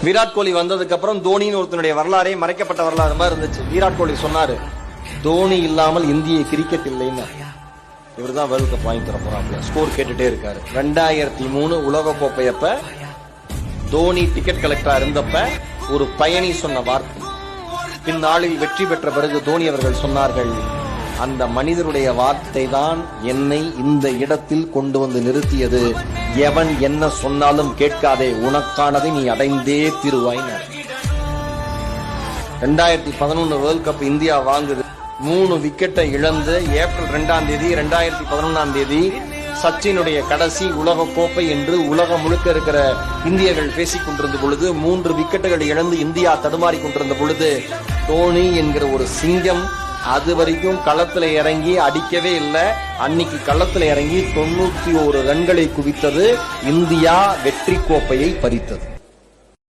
விராட் கோலி வந்ததுக்கு அப்புறம் தோனின்னு ஒருத்தனுடைய வரலாறே மறைக்கப்பட்ட வரலாறு மாதிரி இருந்துச்சு. விராட் கோலி சொன்னாரு, தோனி இல்லாமல் இந்திய கிரிக்கெட் இல்லைன்னு. இவர் தான் வேர்ல்ட் கப் வாங்கி தர போறாப்ல. ஸ்கோர் கேட்டுட்டே இருக்காரு. 2003 உலக கோப்பையப்ப தோனி டிக்கெட் கலெக்டரா இருந்தப்ப ஒரு பயணி சொன்ன வார்த்தை, பின்னாளில் வெற்றி பெற்ற பிறகு தோனி அவர்கள் சொன்னார்கள், அந்த மனிதருடைய வார்த்தை தான் என்னை இந்த இடத்தில் கொண்டு வந்து நிறுத்தியது. எவன் என்ன சொன்னாலும் கேட்காதே, உனக்கானதை நீ அடைந்தே தீருவாய். 2011 வேர்ல்ட் கப் இந்தியா வாங்குது. 3 விக்கெட்டை இழந்து ஏப்ரல் 2ஆம் தேதி 2011 சச்சினுடைய கடைசி உலக கோப்பை என்று உலகம் முழுக்க இருக்கிற இந்தியர்கள் பேசிக் கொண்டிருந்த பொழுது, 3 விக்கெட்டுகள் இழந்து இந்தியா தடுமாறி கொண்டிருந்த பொழுது, தோனி என்கிற ஒரு சிங்கம் அது வரைக்கும் களத்துல இறங்கி அடிக்கவே இல்லை. அன்னைக்கு களத்துல இறங்கி 91 ரன்களை குவித்தது. இந்தியா வெற்றி கோப்பையை பறித்தது.